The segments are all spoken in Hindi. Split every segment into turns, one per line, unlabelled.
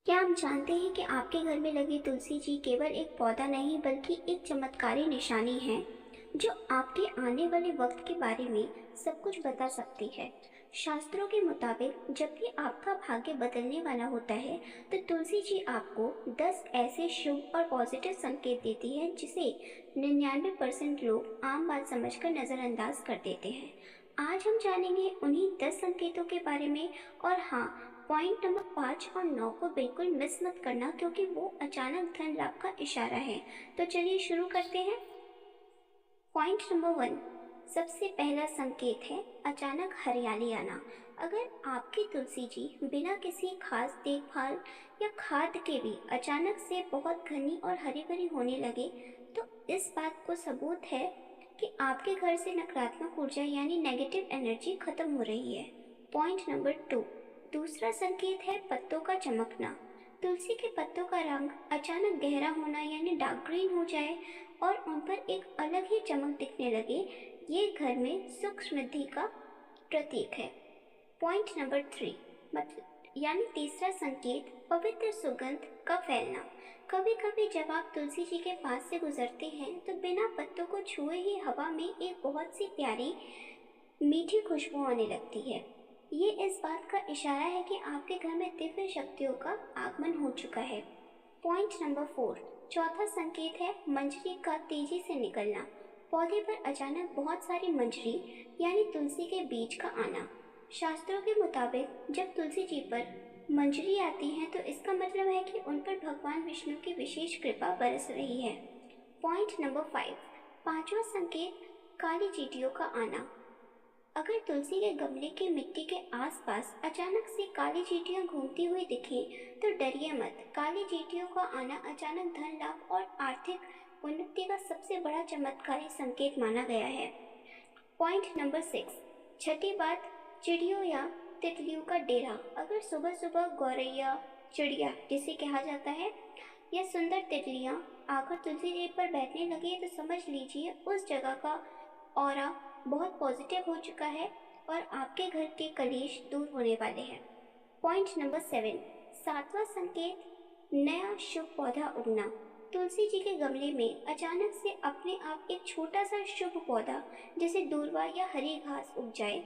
क्या आप जानते हैं कि आपके घर में लगी तुलसी जी केवल एक पौधा नहीं बल्कि एक चमत्कारी निशानी है जो आपके आने वाले वक्त के बारे में सब कुछ बता सकती है। शास्त्रों के मुताबिक जब भी आपका भाग्य बदलने वाला होता है तो तुलसी जी आपको 10 ऐसे शुभ और पॉजिटिव संकेत देती है जिसे 99% लोग आम बात समझकर नज़रअंदाज कर देते हैं। आज हम जानेंगे उन्हीं 10 संकेतों के बारे में। और हाँ, पॉइंट नंबर 5 और 9 को बिल्कुल मिस मत करना क्योंकि वो अचानक धन लाभ का इशारा है। तो चलिए शुरू करते हैं। पॉइंट नंबर 1, सबसे पहला संकेत है अचानक हरियाली आना। अगर आपकी तुलसी जी बिना किसी खास देखभाल या खाद के भी अचानक से बहुत घनी और हरी भरी होने लगे तो इस बात को सबूत है कि आपके घर से नकारात्मक ऊर्जा यानी नेगेटिव एनर्जी खत्म हो रही है। पॉइंट नंबर 2, दूसरा संकेत है पत्तों का चमकना। तुलसी के पत्तों का रंग अचानक गहरा होना यानी डार्क ग्रीन हो जाए और उन पर एक अलग ही चमक दिखने लगे, ये घर में सुख समृद्धि का प्रतीक है। पॉइंट नंबर 3, मतलब यानी तीसरा संकेत पवित्र सुगंध का फैलना। कभी कभी जब आप तुलसी जी के पास से गुजरते हैं तो बिना पत्तों को छुए ही हवा में एक बहुत सी प्यारी मीठी खुशबू आने लगती है। ये इस बात का इशारा है कि आपके घर में दिव्य शक्तियों का आगमन हो चुका है। पॉइंट नंबर 4, चौथा संकेत है मंजरी का तेजी से निकलना। पौधे पर अचानक बहुत सारी मंजरी यानी तुलसी के बीज का आना। शास्त्रों के मुताबिक जब तुलसी जी पर मंजरी आती है तो इसका मतलब है कि उन पर भगवान विष्णु की विशेष कृपा बरस रही है। पॉइंट नंबर 5, पांचवा संकेत काली चींटियों का आना। अगर तुलसी के गमले की मिट्टी के आसपास अचानक से काली चींटियां घूमती हुई दिखें तो डरिए मत। काली चींटियों का आना अचानक धन लाभ और आर्थिक उन्नति का सबसे बड़ा चमत्कारी संकेत माना गया है। पॉइंट नंबर 6, छठी बात, चिड़ियों या तितलियों का डेरा। अगर सुबह सुबह गौरैया चिड़िया जिसे कहा जाता है या सुंदर तितलियां आकर तुलसी जी पर बैठने लगे तो समझ लीजिए उस जगह का ऑरा बहुत पॉजिटिव हो चुका है और आपके घर के कलेश दूर होने वाले हैं। पॉइंट नंबर 7, सातवां संकेत नया शुभ पौधा उगना। तुलसी जी के गमले में अचानक से अपने आप एक छोटा सा शुभ पौधा जैसे दूर्वा या हरी घास उग जाए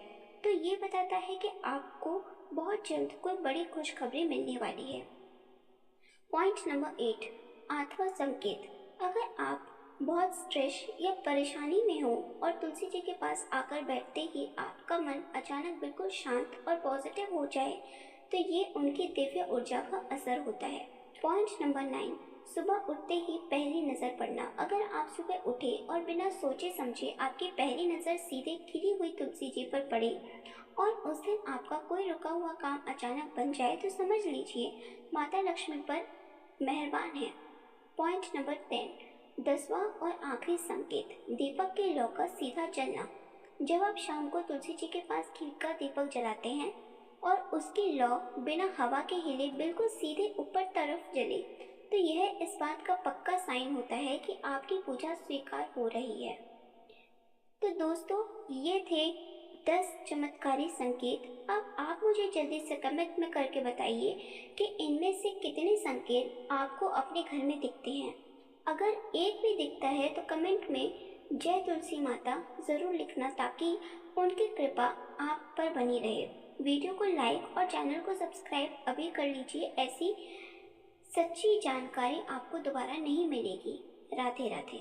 तो ये बताता है कि आपको बहुत जल्द कोई बड़ी खुशखबरी मिलने वाली है। पॉइंट नंबर 8, आठवां संकेत, अगर आप बहुत स्ट्रेस या परेशानी में हो और तुलसी जी के पास आकर बैठते ही आपका मन अचानक बिल्कुल शांत और पॉजिटिव हो जाए तो ये उनकी दिव्य ऊर्जा का असर होता है। पॉइंट नंबर 9, सुबह उठते ही पहली नज़र पड़ना। अगर आप सुबह उठे और बिना सोचे समझे आपकी पहली नज़र सीधे खिली हुई तुलसी जी पर पड़े और उस दिन आपका कोई रुका हुआ काम अचानक बन जाए तो समझ लीजिए माता लक्ष्मी पर मेहरबान है। पॉइंट नंबर 10, 10वां और आखिरी संकेत, दीपक के लौ का सीधा जलना। जब आप शाम को तुलसी जी के पास घी का दीपक जलाते हैं और उसकी लौ बिना हवा के हिले बिल्कुल सीधे ऊपर तरफ जले तो यह इस बात का पक्का साइन होता है कि आपकी पूजा स्वीकार हो रही है। तो दोस्तों, ये थे 10 चमत्कारी संकेत। अब आप मुझे जल्दी से कमेंट में करके बताइए कि इनमें से कितने संकेत आपको अपने घर में दिखते हैं। अगर एक भी दिखता है तो कमेंट में जय तुलसी माता ज़रूर लिखना ताकि उनकी कृपा आप पर बनी रहे। वीडियो को लाइक और चैनल को सब्सक्राइब अभी कर लीजिए। ऐसी सच्ची जानकारी आपको दोबारा नहीं मिलेगी। राधे राधे।